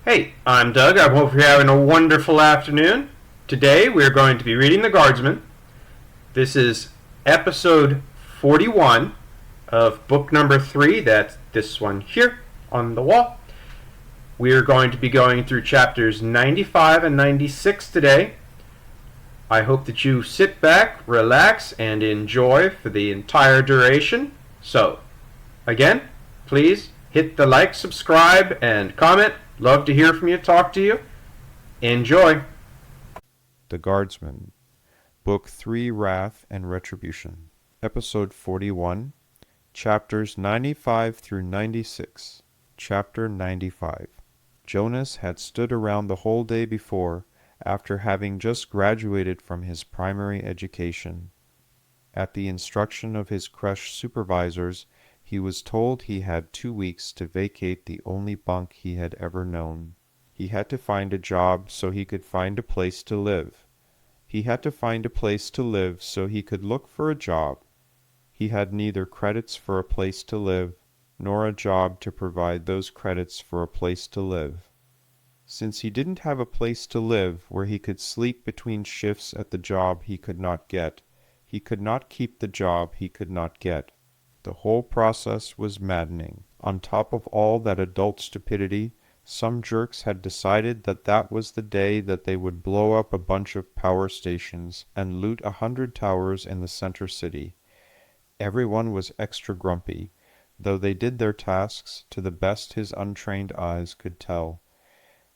Hey, I'm Doug. I hope you're having a wonderful afternoon. Today we're going to be reading The Guardsman. This is episode 41 of book number 3. That's this one here on the wall. We're going to be going through chapters 95 and 96 today. I hope that you sit back, relax, and enjoy for the entire duration. So, again, please hit the like, subscribe, and comment. Love to hear from you, talk to you. Enjoy. The Guardsman, Book 3, Wrath and Retribution, Episode 41, Chapters 95 through 96. Chapter 95. Jonas had stood around the whole day before, after having just graduated from his primary education. At the instruction of his crush supervisors, he was told he had 2 weeks to vacate the only bunk he had ever known. He had to find a job so he could find a place to live. He had to find a place to live so he could look for a job. He had neither credits for a place to live, nor a job to provide those credits for a place to live. Since he didn't have a place to live where he could sleep between shifts at the job he could not get, he could not keep the job he could not get. The whole process was maddening. On top of all that adult stupidity, some jerks had decided that that was the day that they would blow up a bunch of power stations and loot 100 towers in the center city. Everyone was extra grumpy, though they did their tasks to the best his untrained eyes could tell.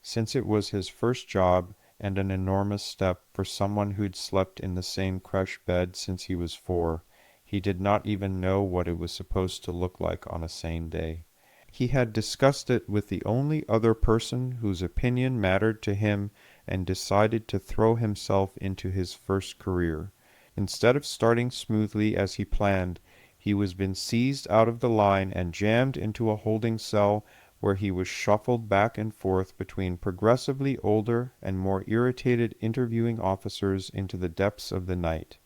Since it was his first job, and an enormous step for someone who'd slept in the same creche bed since he was 4, he did not even know what it was supposed to look like on a sane day. He had discussed it with the only other person whose opinion mattered to him and decided to throw himself into his first career. Instead of starting smoothly as he planned, he was been seized out of the line and jammed into a holding cell where he was shuffled back and forth between progressively older and more irritated interviewing officers into the depths of the night.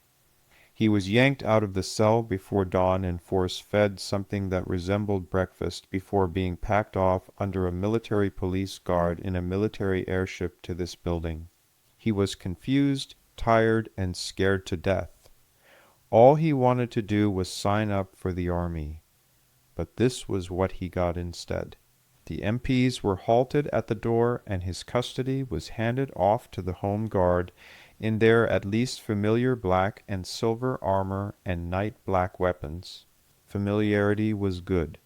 He was yanked out of the cell before dawn and force-fed something that resembled breakfast before being packed off under a military police guard in a military airship to this building. He was confused, tired, and scared to death. All he wanted to do was sign up for the army. But this was what he got instead. The MPs were halted at the door, and his custody was handed off to the Home Guard in their at least familiar black and silver armor and night black weapons. Familiarity was good.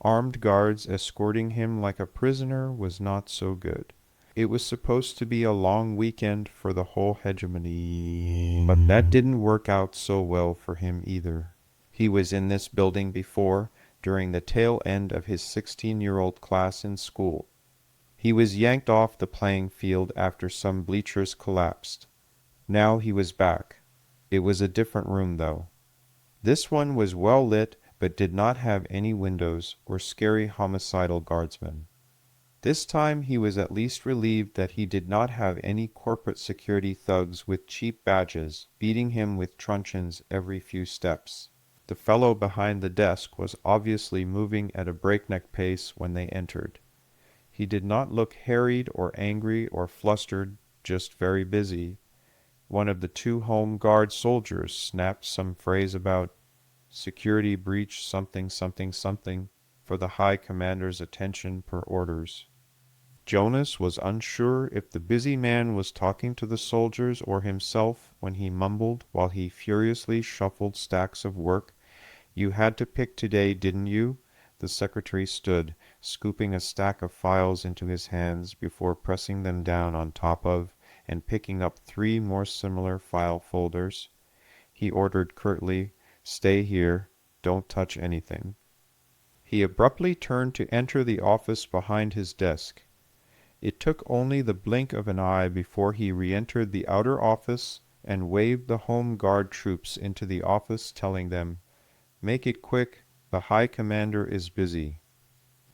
Armed guards escorting him like a prisoner was not so good. It was supposed to be a long weekend for the whole hegemony, but that didn't work out so well for him either. He was in this building before, during the tail end of his 16-year-old class in school. He was yanked off the playing field after some bleachers collapsed. Now he was back. It was a different room, though. This one was well lit, but did not have any windows or scary homicidal guardsmen. This time he was at least relieved that he did not have any corporate security thugs with cheap badges beating him with truncheons every few steps. The fellow behind the desk was obviously moving at a breakneck pace when they entered. He did not look harried or angry or flustered, just very busy. One of the 2 Home Guard soldiers snapped some phrase about security breach something something something for the High Commander's attention per orders. Jonas was unsure if the busy man was talking to the soldiers or himself when he mumbled while he furiously shuffled stacks of work. "You had to pick today, didn't you?" The secretary stood, scooping a stack of files into his hands before pressing them down on top of and picking up 3 more similar file folders. He ordered curtly, "Stay here. Don't touch anything." He abruptly turned to enter the office behind his desk. It took only the blink of an eye before he re-entered the outer office and waved the Home Guard troops into the office, telling them, "Make it quick, the High Commander is busy."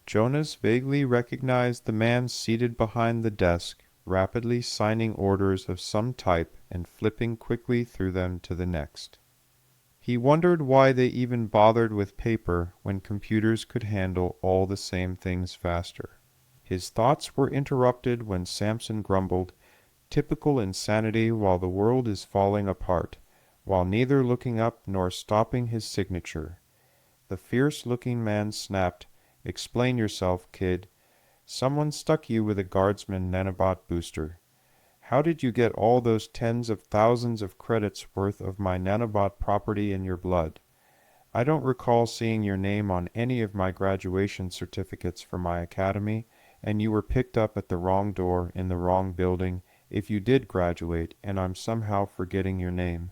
Jonas vaguely recognized the man seated behind the desk, rapidly signing orders of some type and flipping quickly through them to the next. He wondered why they even bothered with paper when computers could handle all the same things faster. His thoughts were interrupted when Samson grumbled, "Typical insanity while the world is falling apart," while neither looking up nor stopping his signature. The fierce-looking man snapped, "Explain yourself, kid. Someone stuck you with a Guardsman nanobot booster. How did you get all those tens of thousands of credits worth of my nanobot property in your blood? I don't recall seeing your name on any of my graduation certificates for my academy, and you were picked up at the wrong door in the wrong building if you did graduate, and I'm somehow forgetting your name."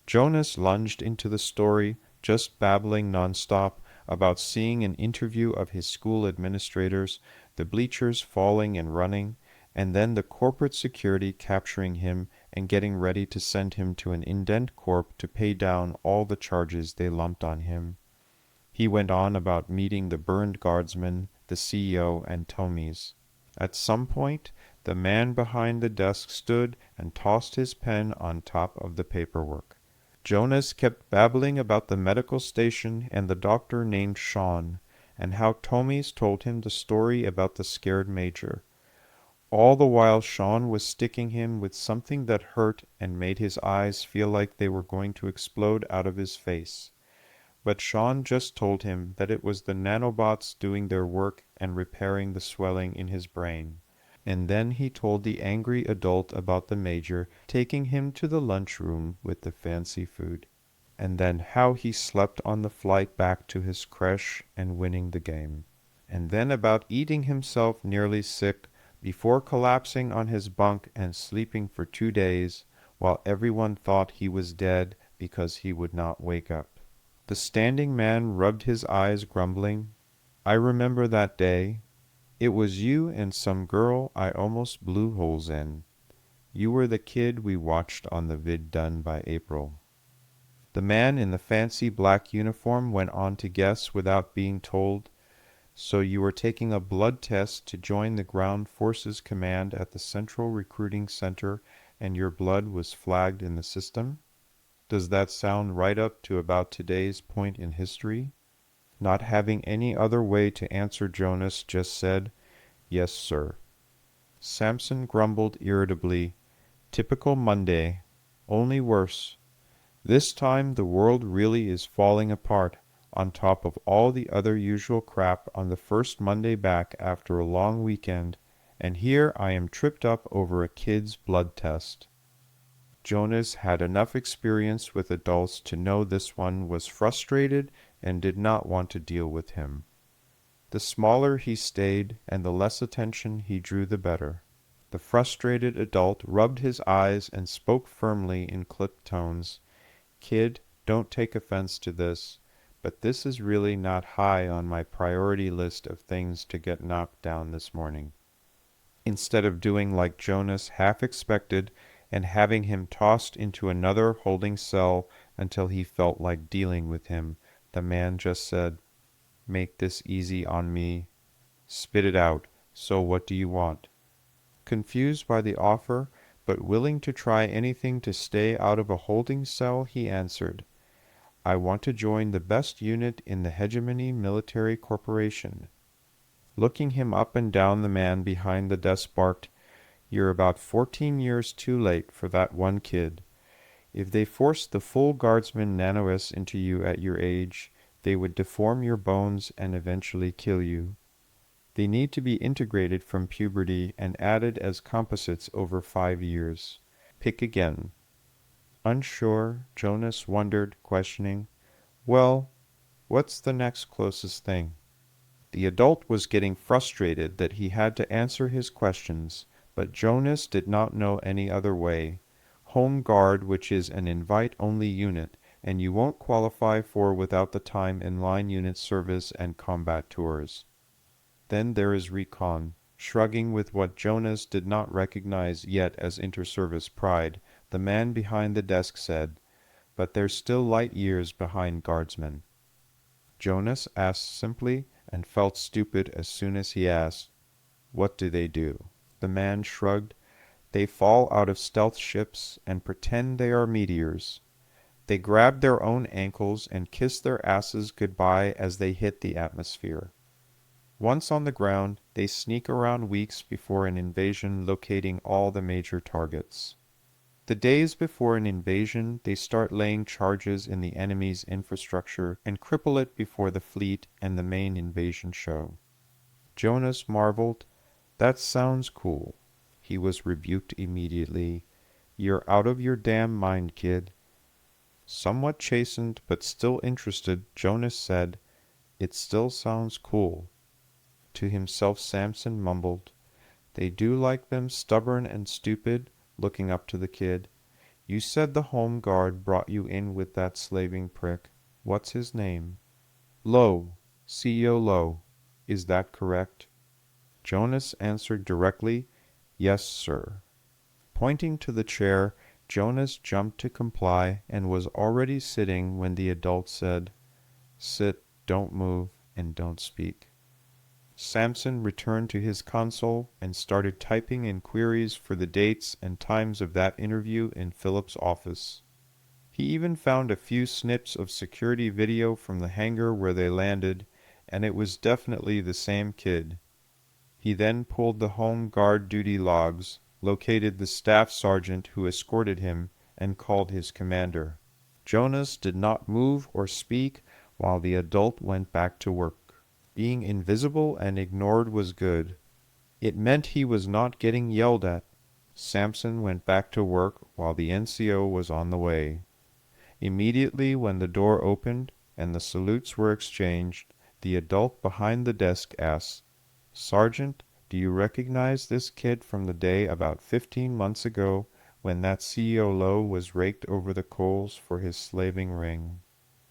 Jonas lunged into the story, just babbling nonstop about seeing an interview of his school administrators, the bleachers falling and running, and then the corporate security capturing him and getting ready to send him to an indent corp to pay down all the charges they lumped on him. He went on about meeting the burned Guardsman, the CEO, and Tomies. At some point, the man behind the desk stood and tossed his pen on top of the paperwork. Jonas kept babbling about the medical station and the doctor named Sean, and how Tomies told him the story about the scared major. All the while Sean was sticking him with something that hurt and made his eyes feel like they were going to explode out of his face. But Sean just told him that it was the nanobots doing their work and repairing the swelling in his brain. And then he told the angry adult about the major taking him to the lunchroom with the fancy food. And then how he slept on the flight back to his creche and winning the game. And then about eating himself nearly sick before collapsing on his bunk and sleeping for 2 days, while everyone thought he was dead because he would not wake up. The standing man rubbed his eyes, grumbling, "I remember that day. It was you and some girl I almost blew holes in. You were the kid we watched on the vid done by April." The man in the fancy black uniform went on to guess without being told, "So you were taking a blood test to join the Ground Forces Command at the Central Recruiting Center and your blood was flagged in the system? Does that sound right up to about today's point in history?" Not having any other way to answer, Jonas just said, "Yes, sir." Samson grumbled irritably, "Typical Monday, only worse. This time the world really is falling apart, on top of all the other usual crap on the first Monday back after a long weekend, and here I am tripped up over a kid's blood test." Jonas had enough experience with adults to know this one was frustrated and did not want to deal with him. The smaller he stayed and the less attention he drew, the better. The frustrated adult rubbed his eyes and spoke firmly in clipped tones, "Kid, don't take offense to this, but this is really not high on my priority list of things to get knocked down this morning." Instead of doing like Jonas half expected and having him tossed into another holding cell until he felt like dealing with him, the man just said, "Make this easy on me. Spit it out. So what do you want?" Confused by the offer, but willing to try anything to stay out of a holding cell, he answered, "I want to join the best unit in the Hegemony Military Corporation." Looking him up and down, the man behind the desk barked, "You're about 14 years too late for that one kid. If they forced the full Guardsman nanoS into you at your age, they would deform your bones and eventually kill you. They need to be integrated from puberty and added as composites over 5 years. Pick again." Unsure, Jonas wondered, questioning, "Well, what's the next closest thing?" The adult was getting frustrated that he had to answer his questions, but Jonas did not know any other way. Home Guard, which is an invite-only unit, and you won't qualify for without the time in line unit service and combat tours. Then there is Recon. Shrugging with what Jonas did not recognize yet as inter-service pride, the man behind the desk said, "But they're still light years behind Guardsmen." Jonas asked simply and felt stupid as soon as he asked, "What do they do?" The man shrugged. "They fall out of stealth ships and pretend they are meteors. They grab their own ankles and kiss their asses goodbye as they hit the atmosphere." Once on the ground, they sneak around weeks before an invasion, locating all the major targets. The days before an invasion, they start laying charges in the enemy's infrastructure and cripple it before the fleet and the main invasion show. Jonas marveled, "That sounds cool." He was rebuked immediately. "You're out of your damn mind, kid." Somewhat chastened but still interested, Jonas said, "It still sounds cool." To himself Samson mumbled, "They do like them stubborn and stupid," looking up to the kid. "You said the home guard brought you in with that slaving prick. What's his name?" "Lowe, CEO Lowe. Is that correct?" Jonas answered directly, "Yes, sir." Pointing to the chair, Jonas jumped to comply and was already sitting when the adult said, "Sit, don't move, and don't speak." Samson returned to his console and started typing in queries for the dates and times of that interview in Philip's office. He even found a few snips of security video from the hangar where they landed, and it was definitely the same kid. He then pulled the home guard duty logs, located the staff sergeant who escorted him, and called his commander. Jonas did not move or speak while the adult went back to work. Being invisible and ignored was good. It meant he was not getting yelled at. Samson went back to work while the NCO was on the way. Immediately when the door opened and the salutes were exchanged, the adult behind the desk asked, "Sergeant, do you recognize this kid from the day about 15 months ago when that CEO Lowe was raked over the coals for his slaving ring?"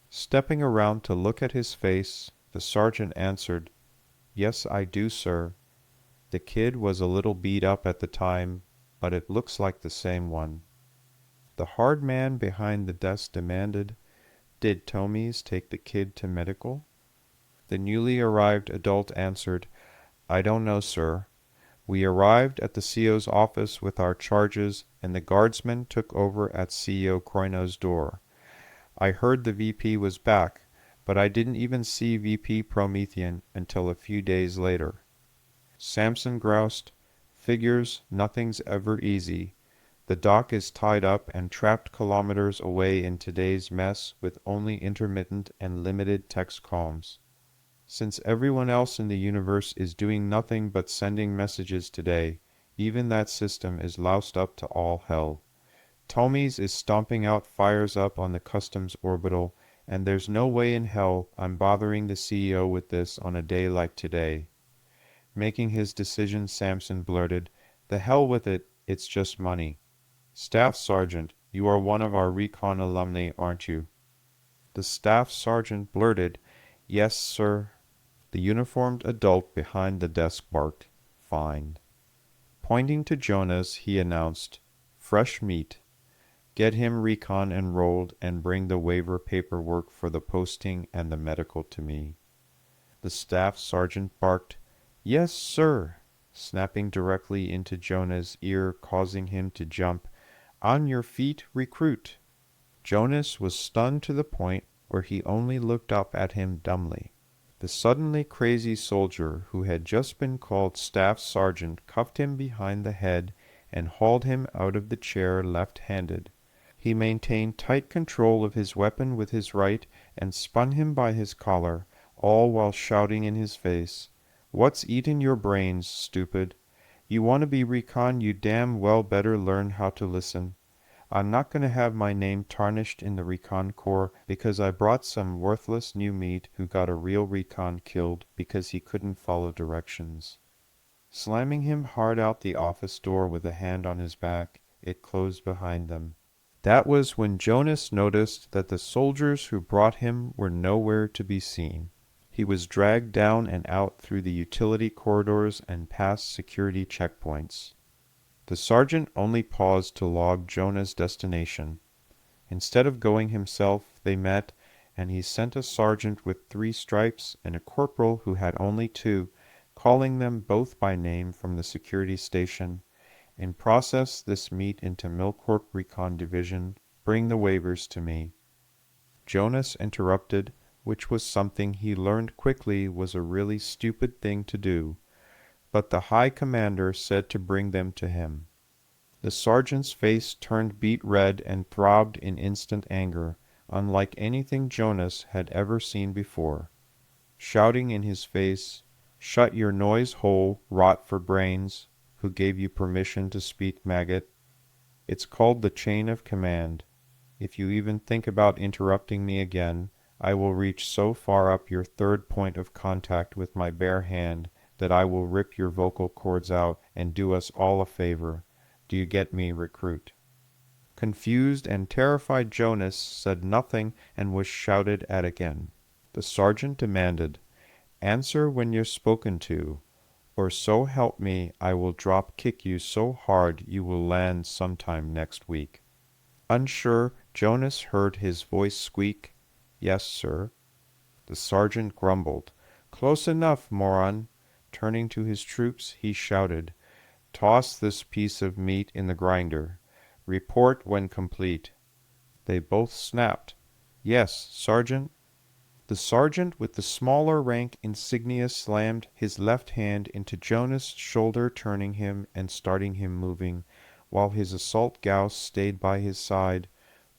Stepping around to look at his face, the sergeant answered, "Yes, I do, sir. The kid was a little beat up at the time, but it looks like the same one." The hard man behind the desk demanded, "Did Tomies take the kid to medical?" The newly arrived adult answered, "I don't know, sir. We arrived at the CO's office with our charges, and the Guardsman took over at CEO Croino's door. I heard the VP was back, but I didn't even see VP Promethean until a few days later." Samson groused, "Figures, nothing's ever easy. The doc is tied up and trapped kilometers away in today's mess with only intermittent and limited text comms. Since everyone else in the universe is doing nothing but sending messages today, even that system is loused up to all hell. Tomies is stomping out fires up on the customs orbital, and there's no way in hell I'm bothering the CEO with this on a day like today." Making his decision, Samson blurted, "The hell with it, it's just money. Staff Sergeant, you are one of our recon alumni, aren't you?" The staff sergeant blurted, "Yes, sir." The uniformed adult behind the desk barked, "Fine." Pointing to Jonas, he announced, "Fresh meat. Get him recon enrolled and bring the waiver paperwork for the posting and the medical to me." The staff sergeant barked, "Yes, sir," snapping directly into Jonas' ear, causing him to jump. "On your feet, recruit." Jonas was stunned to the point where he only looked up at him dumbly. The suddenly crazy soldier who had just been called staff sergeant cuffed him behind the head and hauled him out of the chair left-handed. He maintained tight control of his weapon with his right and spun him by his collar, all while shouting in his face, "What's eatin' your brains, stupid? You want to be recon, you damn well better learn how to listen. I'm not going to have my name tarnished in the recon corps because I brought some worthless new meat who got a real recon killed because he couldn't follow directions." Slamming him hard out the office door with a hand on his back, it closed behind them. That was when Jonas noticed that the soldiers who brought him were nowhere to be seen. He was dragged down and out through the utility corridors and past security checkpoints. The sergeant only paused to log Jonah's destination. Instead of going himself, they met, and he sent a sergeant with 3 stripes and a corporal who had only 2, calling them both by name from the security station. "In process this meet into Milcorp Recon Division. Bring the waivers to me." Jonas interrupted, which was something he learned quickly was a really stupid thing to do, but the high commander said to bring them to him. The sergeant's face turned beet red and throbbed in instant anger, unlike anything Jonas had ever seen before. Shouting in his face, "Shut your noise hole, rot for brains! Who gave you permission to speak, maggot? It's called the chain of command. If you even think about interrupting me again, I will reach so far up your third point of contact with my bare hand that I will rip your vocal cords out and do us all a favor. Do you get me, recruit?" Confused and terrified Jonas said nothing and was shouted at again. The sergeant demanded, "Answer when you're spoken to, or so help me I will drop kick you so hard you will land sometime next week." Unsure, Jonas heard his voice squeak, "Yes, sir." The sergeant grumbled, "Close enough, moron." Turning to his troops, he shouted, "Toss this piece of meat in the grinder. Report when complete." They both snapped, "Yes, sergeant." The sergeant with the smaller rank insignia slammed his left hand into Jonas' shoulder, turning him and starting him moving, while his assault Gauss stayed by his side.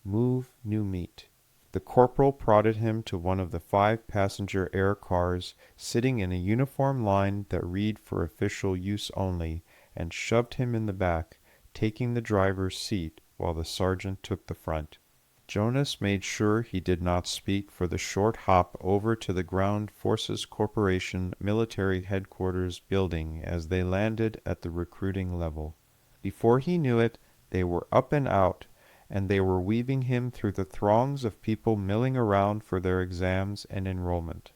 "Move, new meat." The corporal prodded him to one of the 5 passenger air cars, sitting in a uniform line that read for official use only, and shoved him in the back, taking the driver's seat while the sergeant took the front. Jonas made sure he did not speak for the short hop over to the Ground Forces Corporation military headquarters building as they landed at the recruiting level. Before he knew it, they were up and out, and they were weaving him through the throngs of people milling around for their exams and enrollment.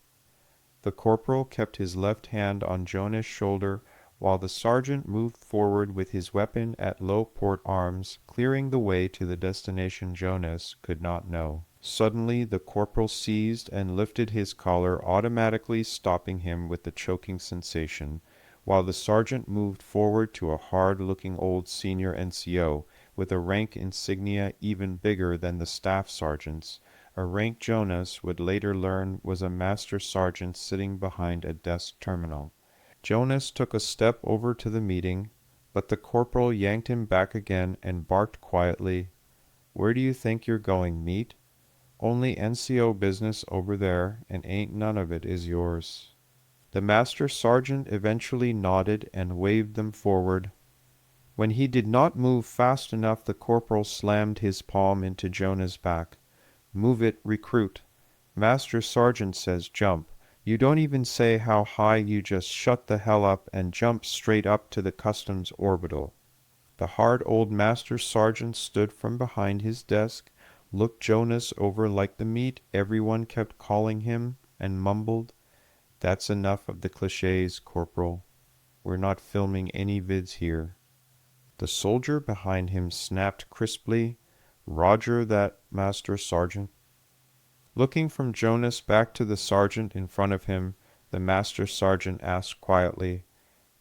The corporal kept his left hand on Jonas' shoulder, while the sergeant moved forward with his weapon at low port arms, clearing the way to the destination Jonas could not know. Suddenly the corporal seized and lifted his collar, automatically stopping him with the choking sensation, while the sergeant moved forward to a hard-looking old senior NCO, with a rank insignia even bigger than the staff sergeant's, a rank Jonas would later learn was a master sergeant sitting behind a desk terminal. Jonas took a step over to the meeting, but the corporal yanked him back again and barked quietly, "Where do you think you're going, meat? Only NCO business over there, and ain't none of it is yours." The master sergeant eventually nodded and waved them forward. When he did not move fast enough, the corporal slammed his palm into Jonas' back. "Move it, recruit. Master sergeant says jump. You don't even say how high, you just shut the hell up and jump straight up to the customs orbital." The hard old master sergeant stood from behind his desk, looked Jonas over like the meat everyone kept calling him, and mumbled, "That's enough of the cliches, corporal. We're not filming any vids here." The soldier behind him snapped crisply, "Roger that, master sergeant." Looking from Jonas back to the sergeant in front of him, the master sergeant asked quietly,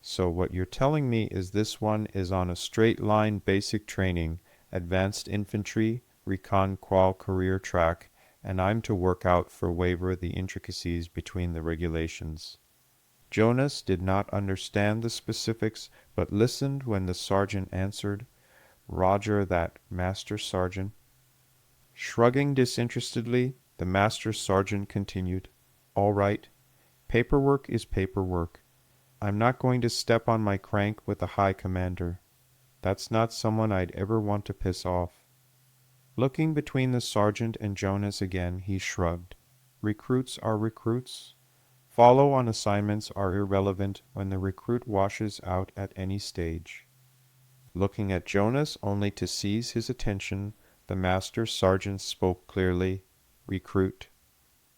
"So what you're telling me is this one is on a straight-line basic training, advanced infantry, recon qual career track, and I'm to work out for waiver the intricacies between the regulations." Jonas did not understand the specifics, but listened when the sergeant answered, "Roger that, master sergeant." Shrugging disinterestedly, the master sergeant continued, "All right. Paperwork is paperwork. I'm not going to step on my crank with the high commander. That's not someone I'd ever want to piss off." Looking between the sergeant and Jonas again, he shrugged. Recruits are recruits. Follow-on assignments are irrelevant when the recruit washes out at any stage. Looking at Jonas only to seize his attention, the master sergeant spoke clearly, "Recruit.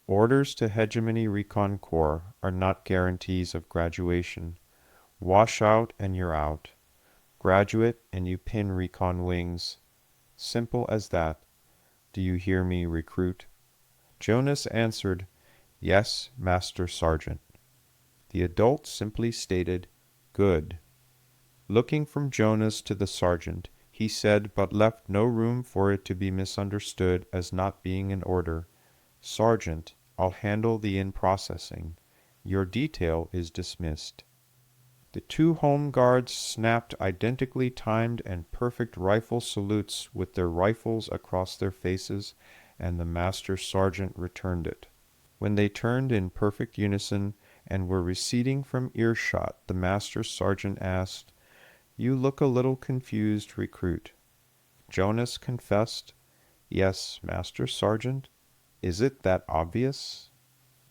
Orders to Hegemony Recon Corps are not guarantees of graduation. Wash out and you're out. Graduate and you pin recon wings. Simple as that. Do you hear me, recruit?" Jonas answered, "Yes, master sergeant." The adult simply stated, "Good." Looking from Jonas to the sergeant, he said, but left no room for it to be misunderstood as not being an order, "Sergeant, I'll handle the in-processing. Your detail is dismissed." The two home guards snapped identically timed and perfect rifle salutes with their rifles across their faces, and the master sergeant returned it. When they turned in perfect unison and were receding from earshot, the master sergeant asked, "You look a little confused, recruit." Jonas confessed, "Yes, Master Sergeant. Is it that obvious?"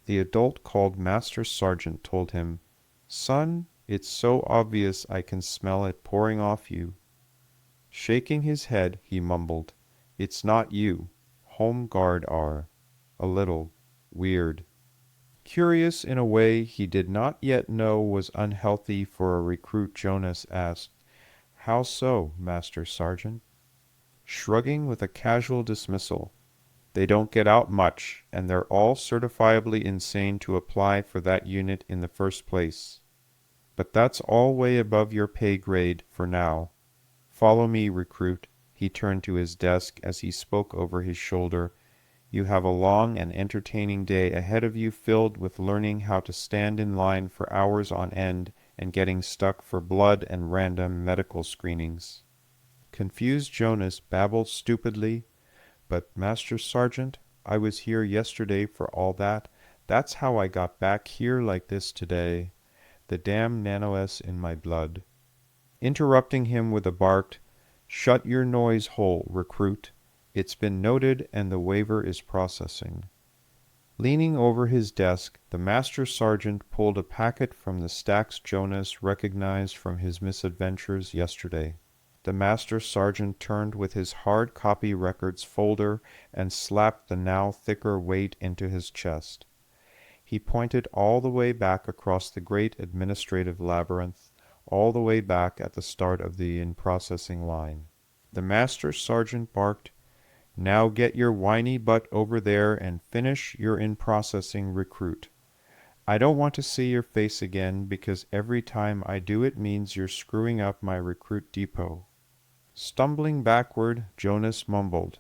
The adult called Master Sergeant told him, "Son, it's so obvious I can smell it pouring off you." Shaking his head, he mumbled, "It's not you. Home Guard are. A little. Weird." Curious in a way he did not yet know was unhealthy for a recruit, Jonas asked, "How so, Master Sergeant?" Shrugging with a casual dismissal, "They don't get out much, and they're all certifiably insane to apply for that unit in the first place. But that's all way above your pay grade for now. Follow me, recruit." He turned to his desk as he spoke over his shoulder. "You have a long and entertaining day ahead of you filled with learning how to stand in line for hours on end and getting stuck for blood and random medical screenings." Confused Jonas babbled stupidly, "But, Master Sergeant, I was here yesterday for all that. That's how I got back here like this today. The damn nano-S in my blood." Interrupting him with a barked, "Shut your noise hole, recruit. It's been noted and the waiver is processing." Leaning over his desk, the Master Sergeant pulled a packet from the stacks Jonas recognized from his misadventures yesterday. The Master Sergeant turned with his hard copy records folder and slapped the now thicker weight into his chest. He pointed all the way back across the great administrative labyrinth, all the way back at the start of the in-processing line. The Master Sergeant barked, "Now get your whiny butt over there and finish your in-processing, recruit. I don't want to see your face again because every time I do it means you're screwing up my recruit depot." Stumbling backward, Jonas mumbled,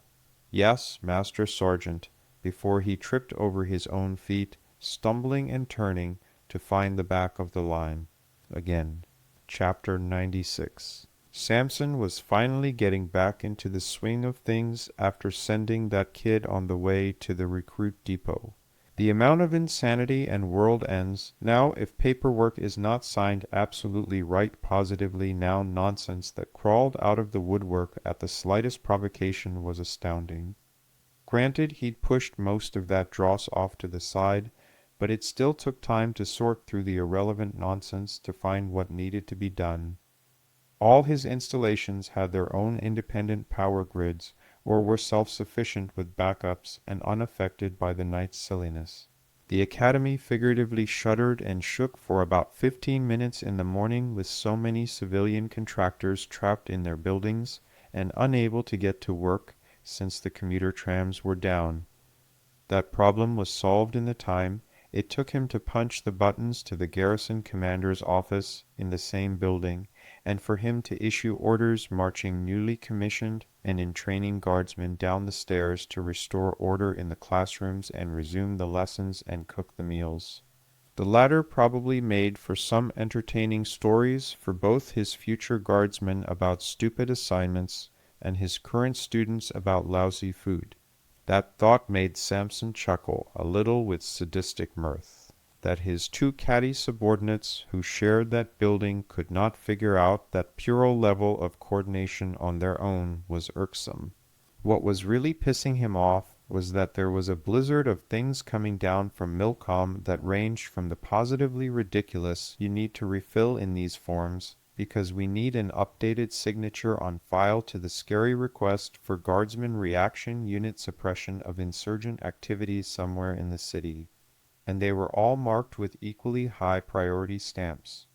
"Yes, Master Sergeant," before he tripped over his own feet, stumbling and turning to find the back of the line. Again. Chapter 96. Samson was finally getting back into the swing of things after sending that kid on the way to the recruit depot. The amount of insanity and world ends, now if paperwork is not signed absolutely right positively now nonsense that crawled out of the woodwork at the slightest provocation was astounding. Granted, he'd pushed most of that dross off to the side, but it still took time to sort through the irrelevant nonsense to find what needed to be done. All his installations had their own independent power grids, or were self-sufficient with backups and unaffected by the night's silliness. The academy figuratively shuddered and shook for about 15 minutes in the morning with so many civilian contractors trapped in their buildings and unable to get to work since the commuter trams were down. That problem was solved in the time it took him to punch the buttons to the garrison commander's office in the same building, and for him to issue orders marching newly commissioned and in training guardsmen down the stairs to restore order in the classrooms and resume the lessons and cook the meals. The latter probably made for some entertaining stories for both his future guardsmen about stupid assignments and his current students about lousy food. That thought made Samson chuckle a little with sadistic mirth. That his two catty subordinates who shared that building could not figure out that puerile level of coordination on their own was irksome. What was really pissing him off was that there was a blizzard of things coming down from Milcom that ranged from the positively ridiculous "you need to refill in these forms because we need an updated signature on file" to the scary request for Guardsman reaction unit suppression of insurgent activities somewhere in the city. And they were all marked with equally high priority stamps.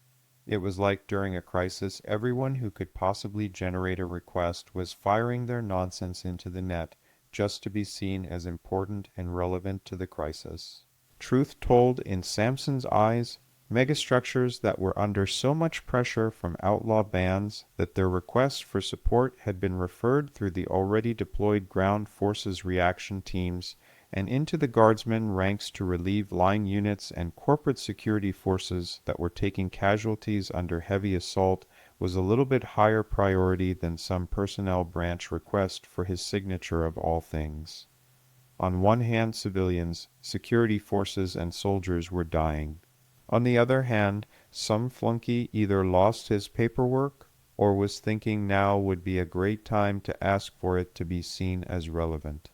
It was like during a crisis everyone who could possibly generate a request was firing their nonsense into the net just to be seen as important and relevant to the crisis. Truth told, in Samson's eyes, megastructures that were under so much pressure from outlaw bands that their requests for support had been referred through the already deployed ground forces reaction teams and into the Guardsmen ranks to relieve line units and corporate security forces that were taking casualties under heavy assault was a little bit higher priority than some personnel branch request for his signature of all things. On one hand, civilians, security forces, and soldiers were dying. On the other hand, some flunky either lost his paperwork or was thinking now would be a great time to ask for it to be seen as relevant.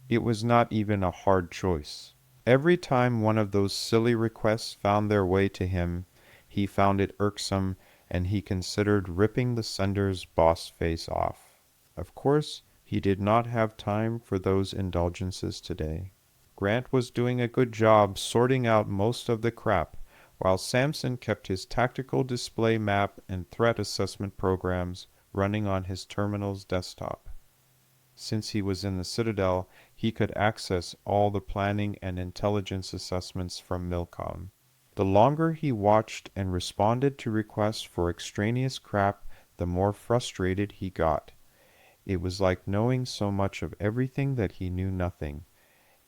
It was not even a hard choice. Every time one of those silly requests found their way to him, he found it irksome, and he considered ripping the sender's boss face off. Of course, he did not have time for those indulgences today. Grant was doing a good job sorting out most of the crap, while Samson kept his tactical display map and threat assessment programs running on his terminal's desktop. Since he was in the Citadel, he could access all the planning and intelligence assessments from Milcom. The longer he watched and responded to requests for extraneous crap, the more frustrated he got. It was like knowing so much of everything that he knew nothing.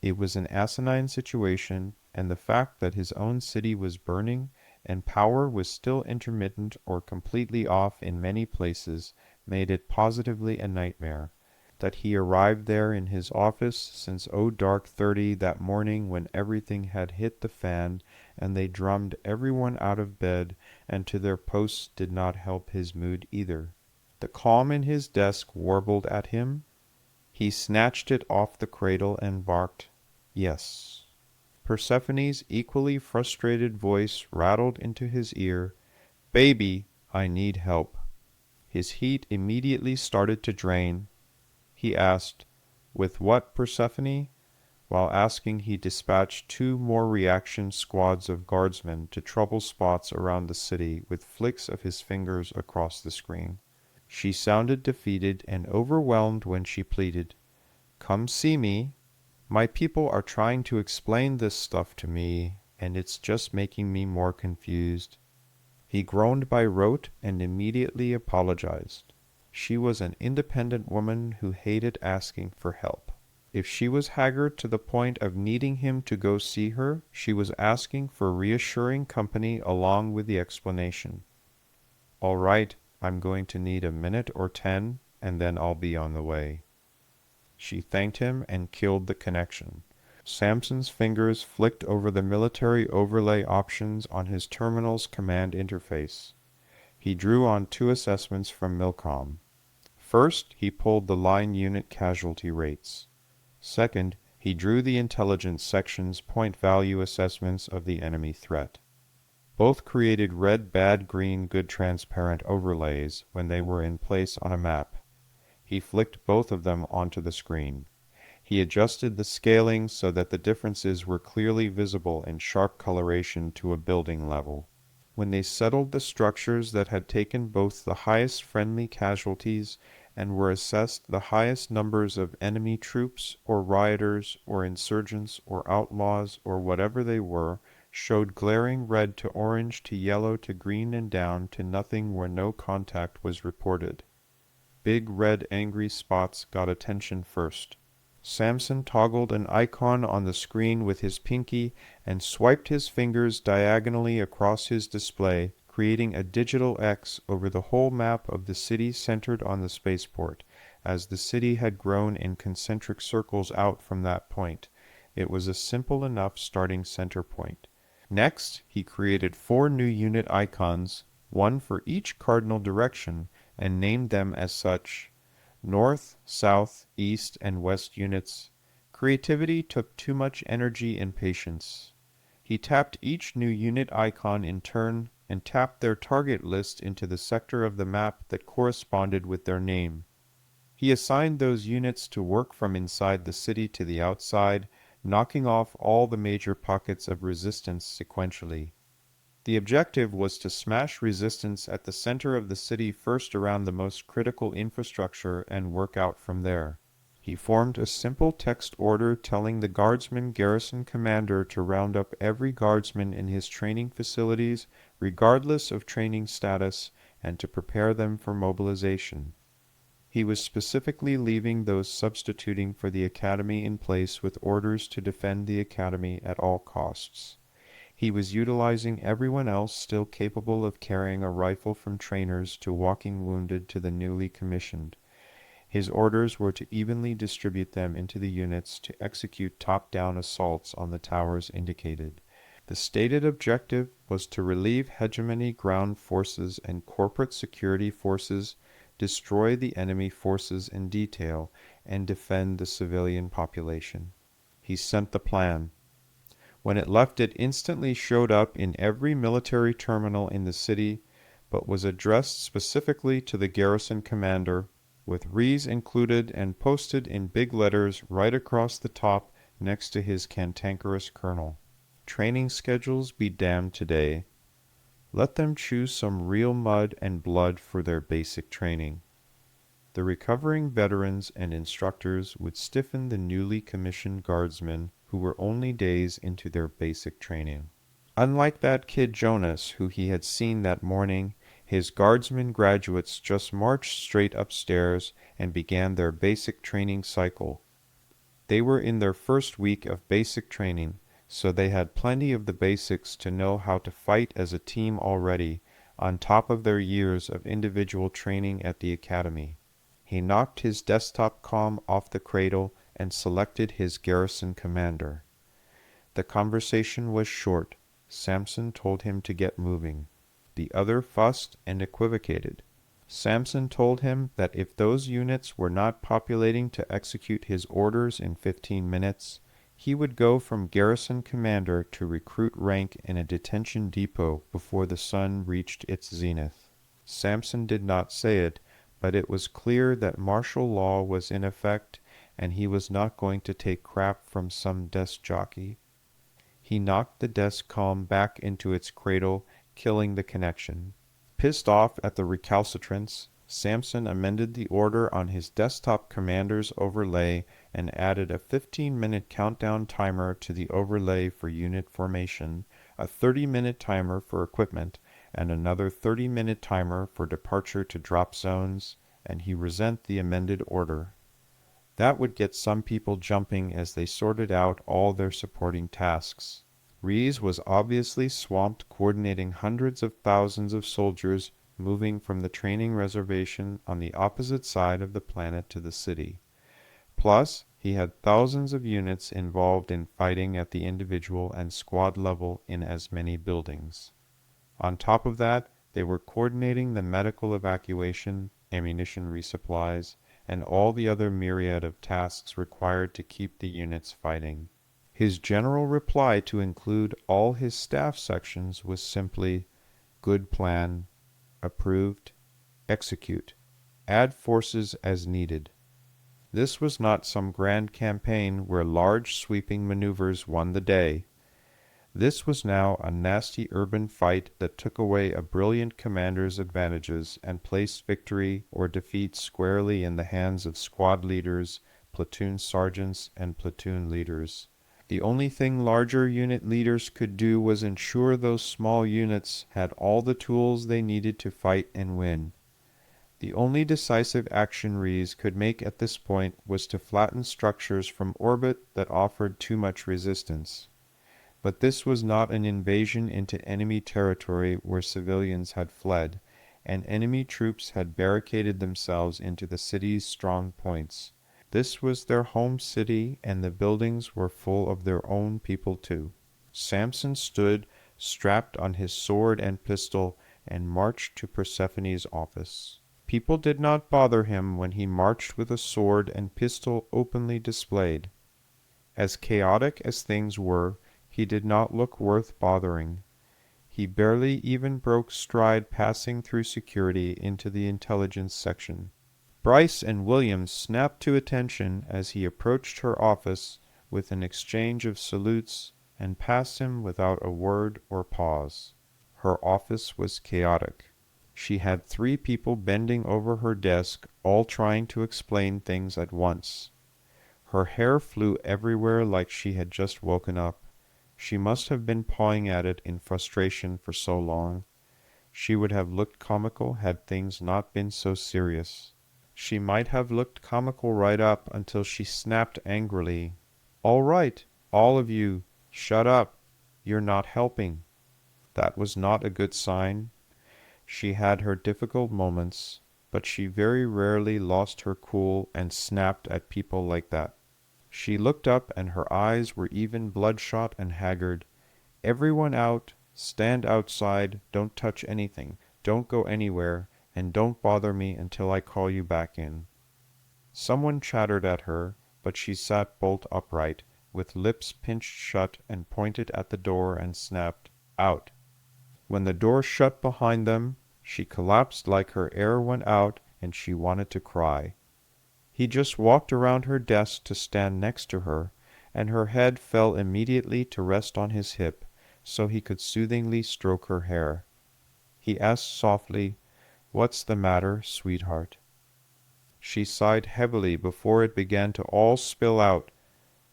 It was an asinine situation, and the fact that his own city was burning and power was still intermittent or completely off in many places made it positively a nightmare. That he arrived there in his office since dark 30 that morning when everything had hit the fan and they drummed everyone out of bed and to their posts did not help his mood either. The calm in his desk warbled at him. He snatched it off the cradle and barked, "Yes." Persephone's equally frustrated voice rattled into his ear, "Baby, I need help." His heat immediately started to drain. He asked, "With what, Persephone?" While asking, he dispatched 2 more reaction squads of guardsmen to trouble spots around the city with flicks of his fingers across the screen. She sounded defeated and overwhelmed when she pleaded, "Come see me. My people are trying to explain this stuff to me, and it's just making me more confused." He groaned by rote and immediately apologized. She was an independent woman who hated asking for help. If she was haggard to the point of needing him to go see her, she was asking for reassuring company along with the explanation. "All right, I'm going to need a minute or 10, and then I'll be on the way." She thanked him and killed the connection. Samson's fingers flicked over the military overlay options on his terminal's command interface. He drew on 2 assessments from Milcom. First, he pulled the line unit casualty rates. Second, he drew the intelligence section's point value assessments of the enemy threat. Both created red, bad, green, good transparent overlays when they were in place on a map. He flicked both of them onto the screen. He adjusted the scaling so that the differences were clearly visible in sharp coloration to a building level. When they settled the structures that had taken both the highest friendly casualties and were assessed the highest numbers of enemy troops or rioters or insurgents or outlaws or whatever they were, showed glaring red to orange to yellow to green and down to nothing where no contact was reported. Big red angry spots got attention first. Samson toggled an icon on the screen with his pinky and swiped his fingers diagonally across his display, creating a digital X over the whole map of the city centered on the spaceport. As the city had grown in concentric circles out from that point, it was a simple enough starting center point. Next, he created 4 new unit icons, one for each cardinal direction, and named them as such. North, South, East, and West units. Creativity took too much energy and patience. He tapped each new unit icon in turn and tapped their target list into the sector of the map that corresponded with their name. He assigned those units to work from inside the city to the outside, knocking off all the major pockets of resistance sequentially. The objective was to smash resistance at the center of the city first around the most critical infrastructure and work out from there. He formed a simple text order telling the Guardsman garrison commander to round up every guardsman in his training facilities, regardless of training status, and to prepare them for mobilization. He was specifically leaving those substituting for the academy in place with orders to defend the academy at all costs. He was utilizing everyone else still capable of carrying a rifle from trainers to walking wounded to the newly commissioned. His orders were to evenly distribute them into the units to execute top-down assaults on the towers indicated. The stated objective was to relieve hegemony ground forces and corporate security forces, destroy the enemy forces in detail, and defend the civilian population. He sent the plan. When it left, it instantly showed up in every military terminal in the city, but was addressed specifically to the garrison commander, with Rees included and posted in big letters right across the top next to his cantankerous colonel. Training schedules be damned today. Let them choose some real mud and blood for their basic training. The recovering veterans and instructors would stiffen the newly commissioned guardsmen who were only days into their basic training. Unlike that kid Jonas who he had seen that morning, his guardsmen graduates just marched straight upstairs and began their basic training cycle. They were in their first week of basic training, so they had plenty of the basics to know how to fight as a team already, on top of their years of individual training at the academy. He knocked his desktop comm off the cradle and selected his garrison commander. The conversation was short. Samson told him to get moving. The other fussed and equivocated. Samson told him that if those units were not populating to execute his orders in 15 minutes, he would go from garrison commander to recruit rank in a detention depot before the sun reached its zenith. Samson did not say it, but it was clear that martial law was in effect, and he was not going to take crap from some desk jockey. He knocked the desk comm back into its cradle, killing the connection. Pissed off at the recalcitrance, Samson amended the order on his desktop commander's overlay and added a 15-minute countdown timer to the overlay for unit formation, a 30-minute timer for equipment, and another 30-minute timer for departure to drop zones, and he resent the amended order. That would get some people jumping as they sorted out all their supporting tasks. Rees was obviously swamped coordinating hundreds of thousands of soldiers moving from the training reservation on the opposite side of the planet to the city. Plus, he had thousands of units involved in fighting at the individual and squad level in as many buildings. On top of that, they were coordinating the medical evacuation, ammunition resupplies, and all the other myriad of tasks required to keep the units fighting. His general reply to include all his staff sections was simply, "Good plan, approved, execute, add forces as needed." This was not some grand campaign where large sweeping maneuvers won the day. This was now a nasty urban fight that took away a brilliant commander's advantages and placed victory or defeat squarely in the hands of squad leaders, platoon sergeants, and platoon leaders. The only thing larger unit leaders could do was ensure those small units had all the tools they needed to fight and win. The only decisive action Rees could make at this point was to flatten structures from orbit that offered too much resistance. But this was not an invasion into enemy territory where civilians had fled, and enemy troops had barricaded themselves into the city's strong points. This was their home city, and the buildings were full of their own people too. Samson stood, strapped on his sword and pistol, and marched to Persephone's office. People did not bother him when he marched with a sword and pistol openly displayed. As chaotic as things were, he did not look worth bothering. He barely even broke stride passing through security into the intelligence section. Bryce and Williams snapped to attention as he approached her office with an exchange of salutes and passed him without a word or pause. Her office was chaotic. She had 3 people bending over her desk, all trying to explain things at once. Her hair flew everywhere like she had just woken up. She must have been pawing at it in frustration for so long. She would have looked comical had things not been so serious. She might have looked comical right up until she snapped angrily, "All right, all of you, shut up. You're not helping." That was not a good sign. She had her difficult moments, but she very rarely lost her cool and snapped at people like that. She looked up and her eyes were even bloodshot and haggard. "Everyone out, stand outside, don't touch anything, don't go anywhere, and don't bother me until I call you back in." Someone chattered at her, but she sat bolt upright, with lips pinched shut, and pointed at the door and snapped, "Out." When the door shut behind them, she collapsed like her air went out and she wanted to cry. He just walked around her desk to stand next to her, and her head fell immediately to rest on his hip, so he could soothingly stroke her hair. He asked softly, "What's the matter, sweetheart?" She sighed heavily before it began to all spill out.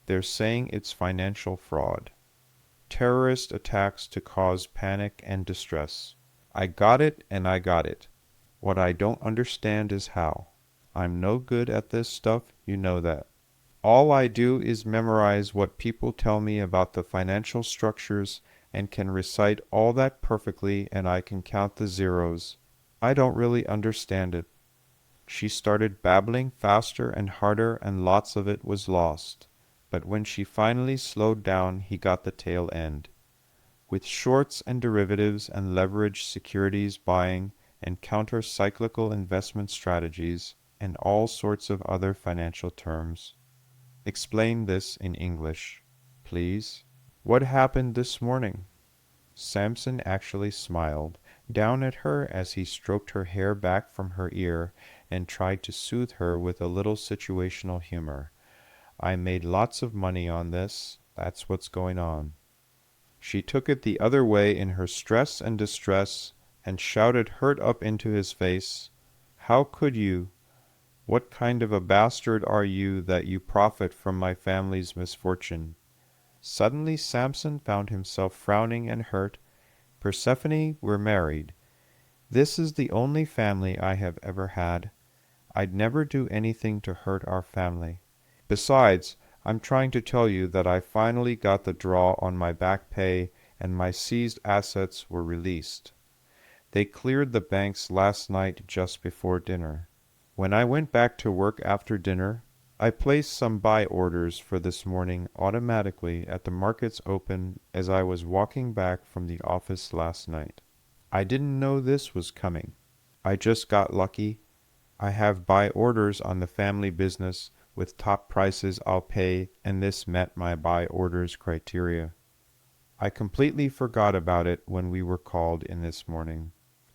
"They're saying it's financial fraud. Terrorist attacks to cause panic and distress. I got it and I got it. What I don't understand is how. I'm no good at this stuff, you know that. All I do is memorize what people tell me about the financial structures and can recite all that perfectly, and I can count the zeros. I don't really understand it." She started babbling faster and harder, and lots of it was lost. But when she finally slowed down, he got the tail end. With shorts and derivatives and leveraged securities buying and counter-cyclical investment strategies and all sorts of other financial terms. "Explain this in English, please. What happened this morning?" Samson actually smiled down at her as he stroked her hair back from her ear and tried to soothe her with a little situational humor. "I made lots of money on this. That's what's going on." She took it the other way in her stress and distress and shouted hurt up into his face, "How could you? What kind of a bastard are you that you profit from my family's misfortune?" Suddenly Samson found himself frowning and hurt. "Persephone, we're married. This is the only family I have ever had. I'd never do anything to hurt our family. Besides, I'm trying to tell you that I finally got the draw on my back pay and my seized assets were released. They cleared the banks last night just before dinner. When I went back to work after dinner, I placed some buy orders for this morning automatically at the market's open as I was walking back from the office last night. I didn't know this was coming. I just got lucky. I have buy orders on the family business with top prices I'll pay, and this met my buy orders criteria. I completely forgot about it when we were called in this morning.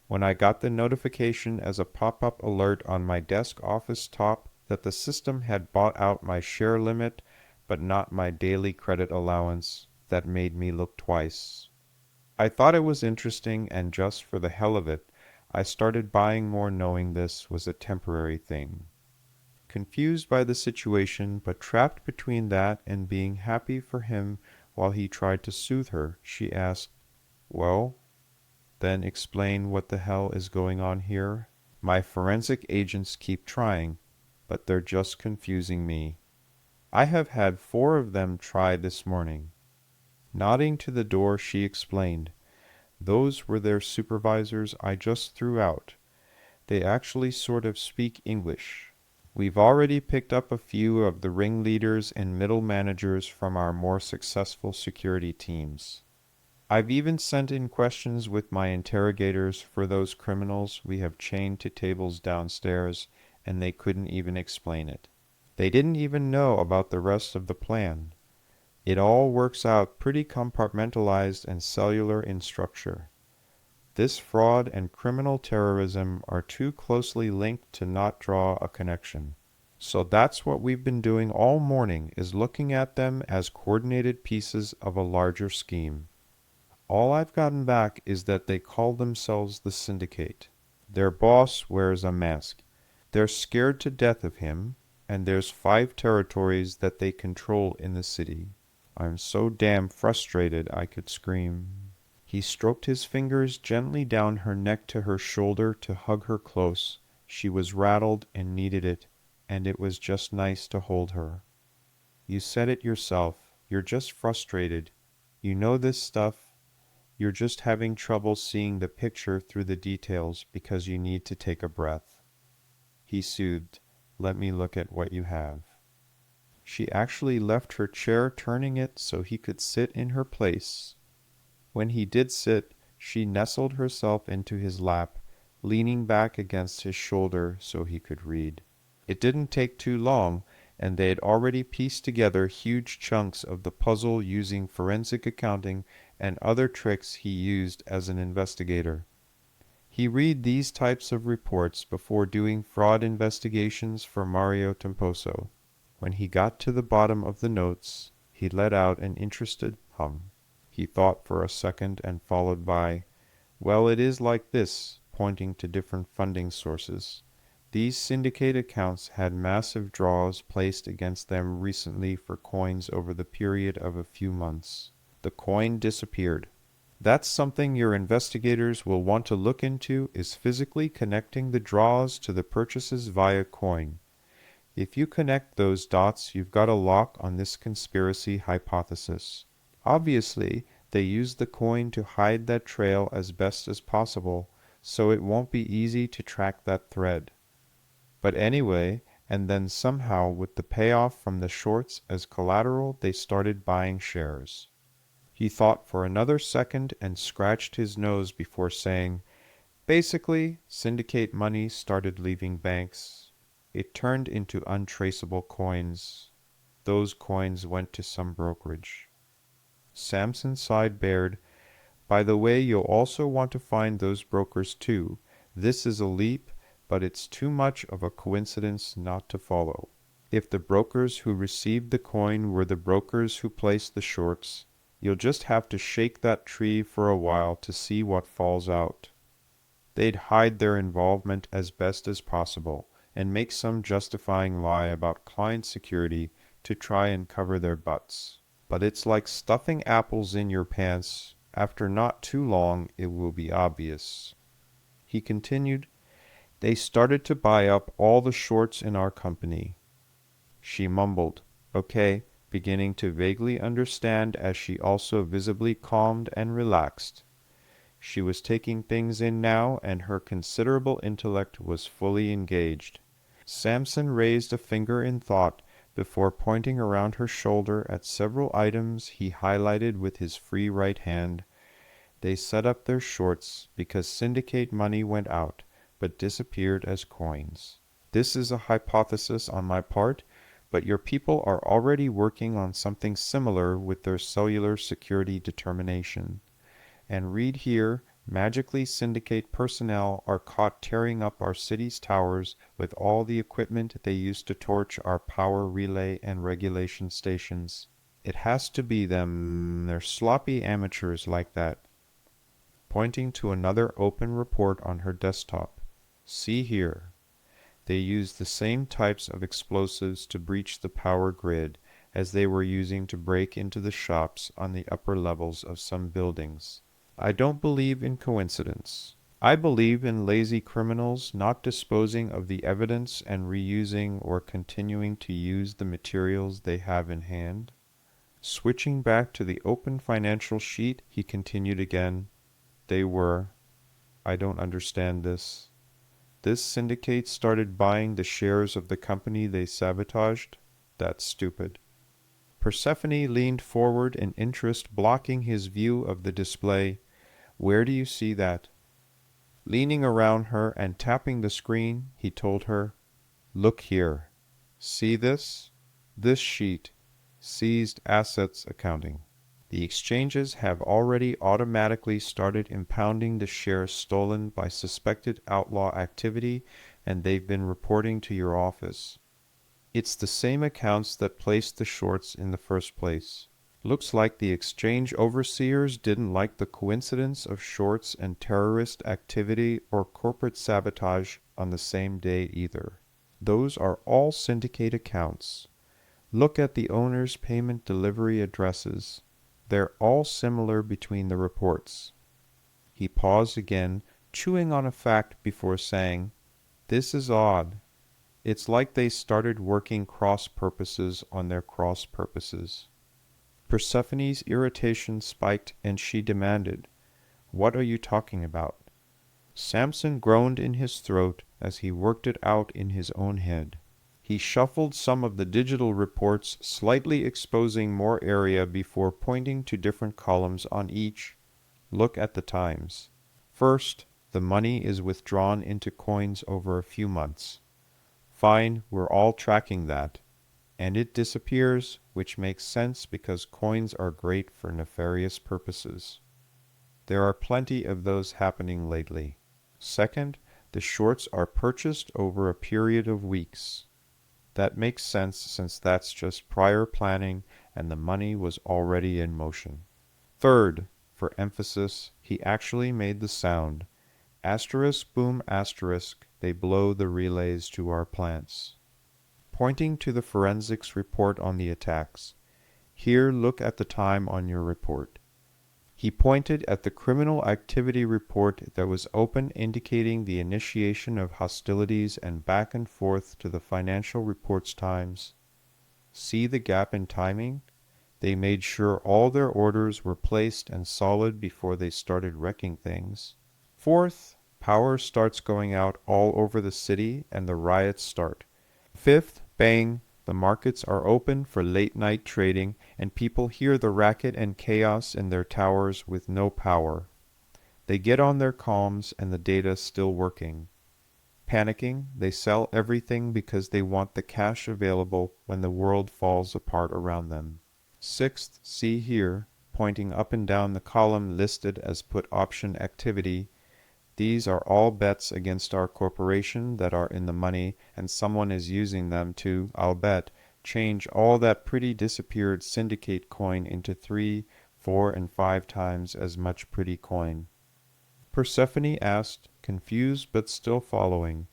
When I got the notification as a pop-up alert on my desk office top that the system had bought out my share limit but not my daily credit allowance, that made me look twice. I thought it was interesting, and just for the hell of it, I started buying more knowing this was a temporary thing. Confused by the situation, but trapped between that and being happy for him while he tried to soothe her, she asked, "Well, then explain what the hell is going on here. My forensic agents keep trying, but they're just confusing me. I have had 4 of them try this morning." Nodding to the door, she explained, "Those were their supervisors I just threw out. They actually sort of speak English. We've already picked up a few of the ringleaders and middle managers from our more successful security teams. I've even sent in questions with my interrogators for those criminals we have chained to tables downstairs, and they couldn't even explain it. They didn't even know about the rest of the plan. It all works out pretty compartmentalized and cellular in structure. This fraud and criminal terrorism are too closely linked to not draw a connection. So that's what we've been doing all morning, is looking at them as coordinated pieces of a larger scheme. All I've gotten back is that they call themselves the Syndicate. Their boss wears a mask. They're scared to death of him, and there's 5 territories that they control in the city. I'm so damn frustrated I could scream." He stroked his fingers gently down her neck to her shoulder to hug her close, She was rattled and needed it, and it was just nice to hold her. You said it yourself. You're just frustrated. You know this stuff. You're just having trouble seeing the picture through the details because you need to take a breath. He soothed. Let me look at what you have. She actually left her chair, turning it so he could sit in her place. When he did sit, she nestled herself into his lap, leaning back against his shoulder so he could read. It didn't take too long, and they had already pieced together huge chunks of the puzzle using forensic accounting and other tricks he used as an investigator. He read these types of reports before doing fraud investigations for Mario Temposo. When he got to the bottom of the notes, he let out an interested hum. He thought for a second and followed by, "Well, it is like this," pointing to different funding sources. These syndicate accounts had massive draws placed against them recently for coins over the period of a few months. The coin disappeared. That's something your investigators will want to look into, is physically connecting the draws to the purchases via coin. If you connect those dots, you've got a lock on this conspiracy hypothesis. Obviously, they used the coin to hide that trail as best as possible, so it won't be easy to track that thread. But anyway, and then somehow with the payoff from the shorts as collateral, they started buying shares. He thought for another second and scratched his nose before saying, "Basically, syndicate money started leaving banks. It turned into untraceable coins. Those coins went to some brokerage." Samson sighed bared. "By the way, you'll also want to find those brokers too. This is a leap, but it's too much of a coincidence not to follow. If the brokers who received the coin were the brokers who placed the shorts, you'll just have to shake that tree for a while to see what falls out. They'd hide their involvement as best as possible and make some justifying lie about client security to try and cover their butts. But it's like stuffing apples in your pants. After not too long, it will be obvious." He continued, "They started to buy up all the shorts in our company." She mumbled, "Okay," beginning to vaguely understand as she also visibly calmed and relaxed. She was taking things in now, and her considerable intellect was fully engaged. Samson raised a finger in thought before pointing around her shoulder at several items he highlighted with his free right hand. They set up their shorts because syndicate money went out, but disappeared as coins. This is a hypothesis on my part, but your people are already working on something similar with their cellular security determination. And read here, magically syndicate personnel are caught tearing up our city's towers with all the equipment they used to torch our power relay and regulation stations. It has to be them. They're sloppy amateurs like that." Pointing to another open report on her desktop. "See here. They used the same types of explosives to breach the power grid as they were using to break into the shops on the upper levels of some buildings. I don't believe in coincidence. I believe in lazy criminals not disposing of the evidence and reusing or continuing to use the materials they have in hand." Switching back to the open financial sheet, he continued again, "They were. I don't understand this. This syndicate started buying the shares of the company they sabotaged? That's stupid." Persephone leaned forward, in interest blocking his view of the display. "Where do you see that?" Leaning around her and tapping the screen, he told her, "Look here. See this? This sheet. Seized assets accounting. The exchanges have already automatically started impounding the shares stolen by suspected outlaw activity, and they've been reporting to your office. It's the same accounts that placed the shorts in the first place. Looks like the exchange overseers didn't like the coincidence of shorts and terrorist activity or corporate sabotage on the same day either. Those are all syndicate accounts. Look at the owner's payment delivery addresses. They're all similar between the reports." He paused again, chewing on a fact before saying, This is odd. It's like they started working cross-purposes on their cross-purposes. Persephone's irritation spiked and she demanded, "What are you talking about?" Samson groaned in his throat as he worked it out in his own head. He shuffled some of the digital reports, slightly exposing more area before pointing to different columns on each. Look at the times. First, the money is withdrawn into coins over a few months. Fine, we're all tracking that. And it disappears, which makes sense because coins are great for nefarious purposes. There are plenty of those happening lately. Second, the shorts are purchased over a period of weeks. That makes sense since that's just prior planning and the money was already in motion. Third, for emphasis, he actually made the sound. Asterisk boom asterisk, they blow the relays to our plants. Pointing to the forensics report on the attacks. Here, look at the time on your report. He pointed at the criminal activity report that was open, indicating the initiation of hostilities and back and forth to the financial reports times. See the gap in timing? They made sure all their orders were placed and solid before they started wrecking things. Fourth, power starts going out all over the city and the riots start. Fifth, bang, the markets are open for late-night trading and people hear the racket and chaos in their towers with no power. They get on their comms and the data's still working. Panicking, they sell everything because they want the cash available when the world falls apart around them. Sixth, see here, pointing up and down the column listed as put option activity. These are all bets against our corporation that are in the money, and someone is using them to, I'll bet, change all that pretty disappeared syndicate coin into 3, 4, and 5 times as much pretty coin. Persephone asked, confused but still following,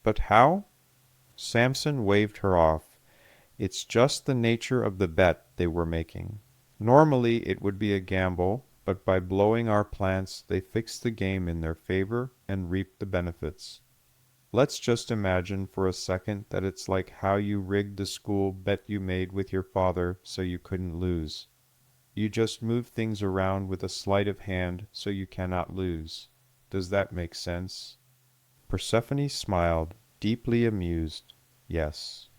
"But how?" Samson waved her off. It's just the nature of the bet they were making. Normally it would be a gamble, but by blowing our plants, they fixed the game in their favor and reaped the benefits. Let's just imagine for a second that it's like how you rigged the school bet you made with your father so you couldn't lose. You just move things around with a sleight of hand so you cannot lose. Does that make sense? Persephone smiled, deeply amused. Yes.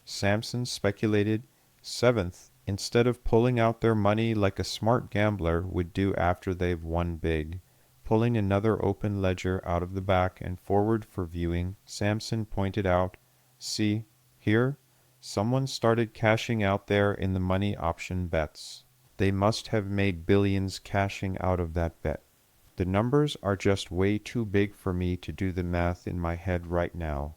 Samson speculated, seventh, instead of pulling out their money like a smart gambler would do after they've won big, pulling another open ledger out of the back and forward for viewing, Samson pointed out, see, here, someone started cashing out there in the money option bets. They must have made billions cashing out of that bet. The numbers are just way too big for me to do the math in my head right now.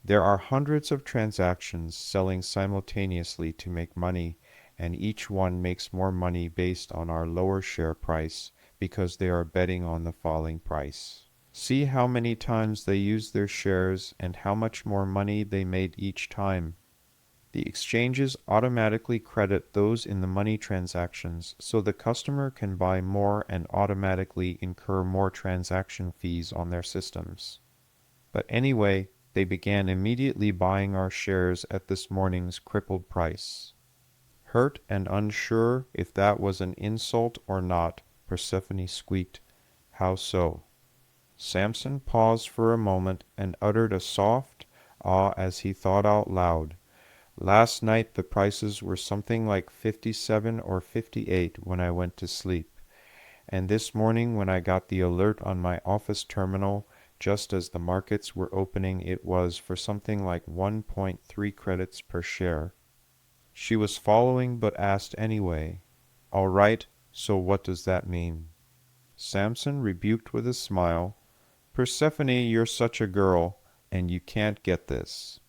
There are hundreds of transactions selling simultaneously to make money, and each one makes more money based on our lower share price because they are betting on the falling price. See how many times they used their shares and how much more money they made each time. The exchanges automatically credit those in the money transactions so the customer can buy more and automatically incur more transaction fees on their systems. But anyway, they began immediately buying our shares at this morning's crippled price. Hurt and unsure if that was an insult or not, Persephone squeaked, "How so?" Samson paused for a moment and uttered a soft ah as he thought out loud. Last night the prices were something like 57 or 58 when I went to sleep, and this morning when I got the alert on my office terminal, just as the markets were opening, it was for something like 1.3 credits per share. She was following but asked anyway, "All right, so what does that mean?" Samson rebuked with a smile, "Persephone, you're such a girl, and you can't get this."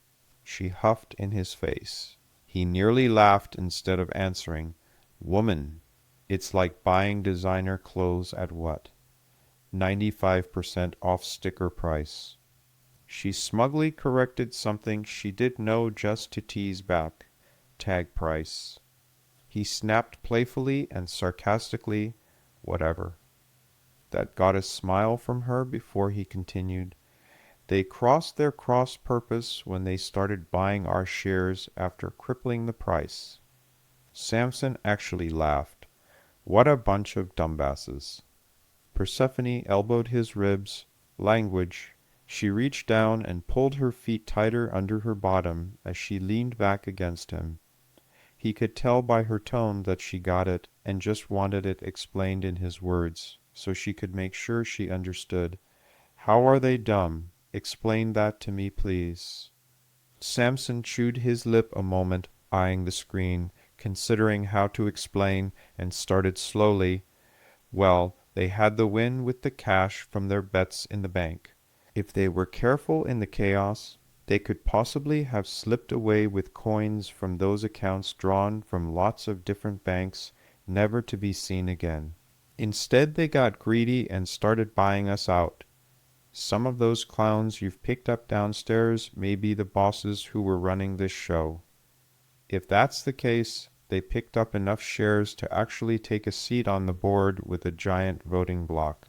She huffed in his face. He nearly laughed instead of answering, "Woman, it's like buying designer clothes at what? 95% off sticker price." She smugly corrected something she did know just to tease back, "Tag price." He snapped playfully and sarcastically, "Whatever." That got a smile from her before he continued, They crossed their cross purpose when they started buying our shares after crippling the price. Samson actually laughed. What a bunch of dumbasses. Persephone elbowed his ribs. Language. She reached down and pulled her feet tighter under her bottom as she leaned back against him. He could tell by her tone that she got it and just wanted it explained in his words, so she could make sure she understood. How are they dumb? Explain that to me, please. Samson chewed his lip a moment, eyeing the screen, considering how to explain, and started slowly. Well, they had the win with the cash from their bets in the bank. If they were careful in the chaos, they could possibly have slipped away with coins from those accounts drawn from lots of different banks, never to be seen again. Instead, they got greedy and started buying us out. Some of those clowns you've picked up downstairs may be the bosses who were running this show. If that's the case, they picked up enough shares to actually take a seat on the board with a giant voting block.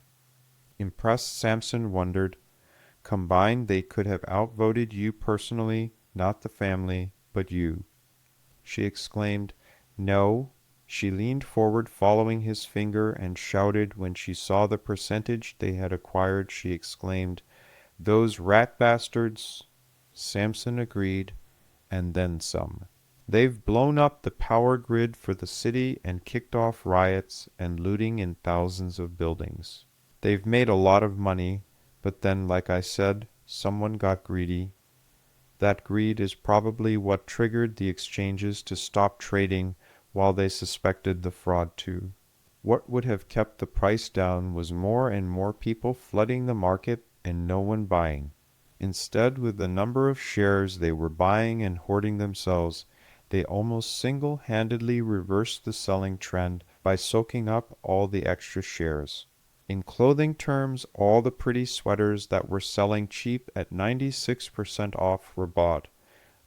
Impressed Samson wondered, combined they could have outvoted you personally, not the family, but you. She exclaimed, No. She leaned forward following his finger and shouted when she saw the percentage they had acquired. She exclaimed, Those rat bastards. Samson agreed, and then some. They've blown up the power grid for the city and kicked off riots and looting in thousands of buildings. They've made a lot of money, but then, like I said, someone got greedy. That greed is probably what triggered the exchanges to stop trading while they suspected the fraud too. What would have kept the price down was more and more people flooding the market and no one buying. Instead, with the number of shares they were buying and hoarding themselves, they almost single-handedly reversed the selling trend by soaking up all the extra shares. In clothing terms, all the pretty sweaters that were selling cheap at 96% off were bought,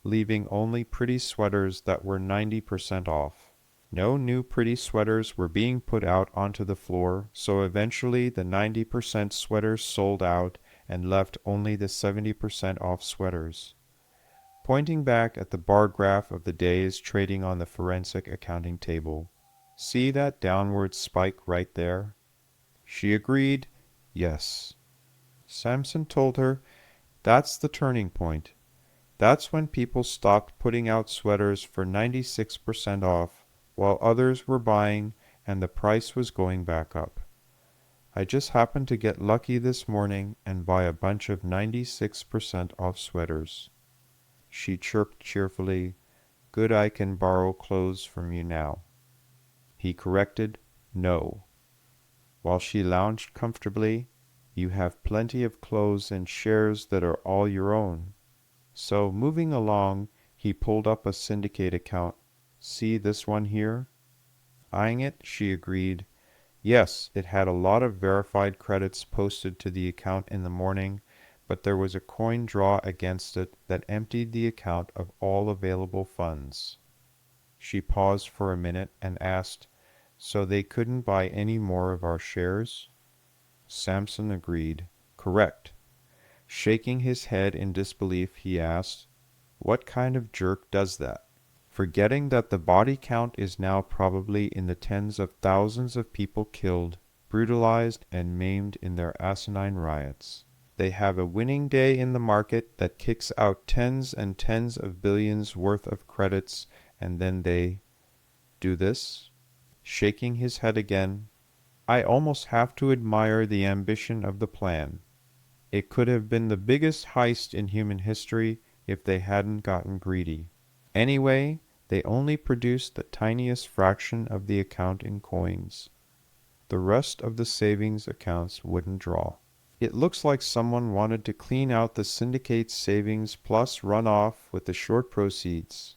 leaving only pretty sweaters that were 90% off. No new pretty sweaters were being put out onto the floor, so eventually the 90% sweaters sold out and left only the 70% off sweaters. Pointing back at the bar graph of the days trading on the forensic accounting table, see that downward spike right there? She agreed, yes. Samson told her, that's the turning point. That's when people stopped putting out sweaters for 96% off, while others were buying and the price was going back up. I just happened to get lucky this morning and buy a bunch of 96% off sweaters. She chirped cheerfully, Good I can borrow clothes from you now. He corrected, No. While she lounged comfortably, You have plenty of clothes and shares that are all your own. So, moving along, he pulled up a syndicate account. See this one here? Eyeing it, she agreed. Yes, it had a lot of verified credits posted to the account in the morning, but there was a coin draw against it that emptied the account of all available funds. She paused for a minute and asked, So they couldn't buy any more of our shares? Samson agreed. Correct. Shaking his head in disbelief, he asked, What kind of jerk does that? Forgetting that the body count is now probably in the tens of thousands of people killed, brutalized, and maimed in their asinine riots. They have a winning day in the market that kicks out tens and tens of billions worth of credits, and then they do this? Shaking his head again, I almost have to admire the ambition of the plan. It could have been the biggest heist in human history if they hadn't gotten greedy. Anyway, they only produced the tiniest fraction of the account in coins. The rest of the savings accounts wouldn't draw. It looks like someone wanted to clean out the syndicate's savings plus run off with the short proceeds.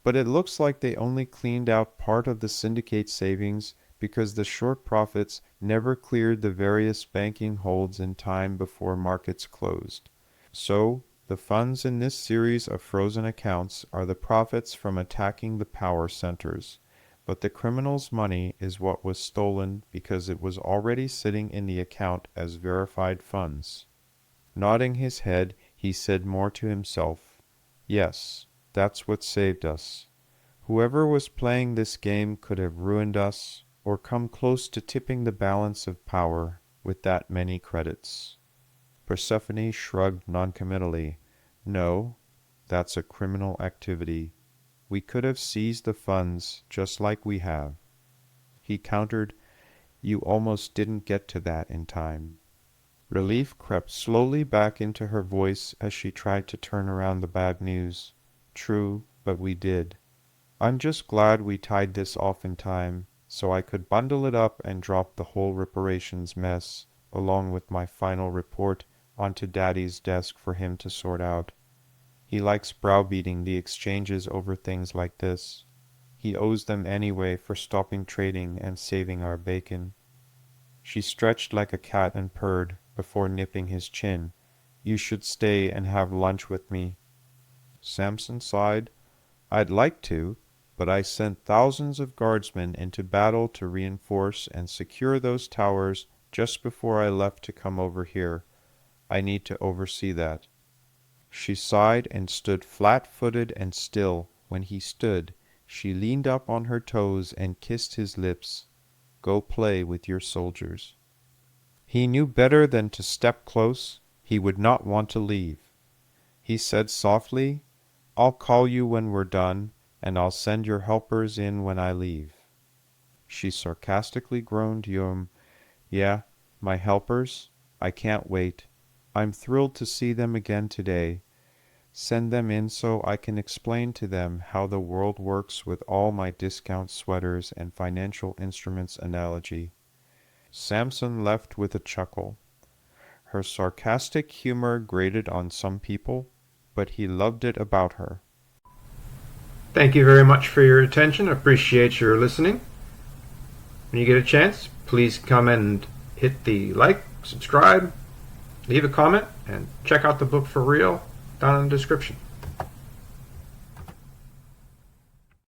But it looks like they only cleaned out part of the syndicate savings because the short profits never cleared the various banking holds in time before markets closed. So, the funds in this series of frozen accounts are the profits from attacking the power centers, but the criminals' money is what was stolen because it was already sitting in the account as verified funds. Nodding his head, he said more to himself, "Yes, that's what saved us. Whoever was playing this game could have ruined us, or come close to tipping the balance of power with that many credits." Persephone shrugged noncommittally. "No, that's a criminal activity. We could have seized the funds just like we have." He countered, "You almost didn't get to that in time." Relief crept slowly back into her voice as she tried to turn around the bad news. "True, but we did. I'm just glad we tied this off in time, so I could bundle it up and drop the whole reparations mess, along with my final report, onto Daddy's desk for him to sort out. He likes browbeating the exchanges over things like this. He owes them anyway for stopping trading and saving our bacon." She stretched like a cat and purred, before nipping his chin. "You should stay and have lunch with me." Samson sighed. "I'd like to, but I sent thousands of guardsmen into battle to reinforce and secure those towers just before I left to come over here. I need to oversee that." She sighed and stood flat-footed and still. When he stood, she leaned up on her toes and kissed his lips. "Go play with your soldiers." He knew better than to step close. He would not want to leave. He said softly, "I'll call you when we're done, and I'll send your helpers in when I leave." She sarcastically groaned, "Yeah, my helpers? I can't wait. I'm thrilled to see them again today. Send them in so I can explain to them how the world works with all my discount sweaters and financial instruments analogy." Samson left with a chuckle. Her sarcastic humor grated on some people, but he loved it about her. Thank you very much for your attention. I appreciate your listening. When you get a chance, please come and hit the like, subscribe, leave a comment, and check out the book for real down in the description.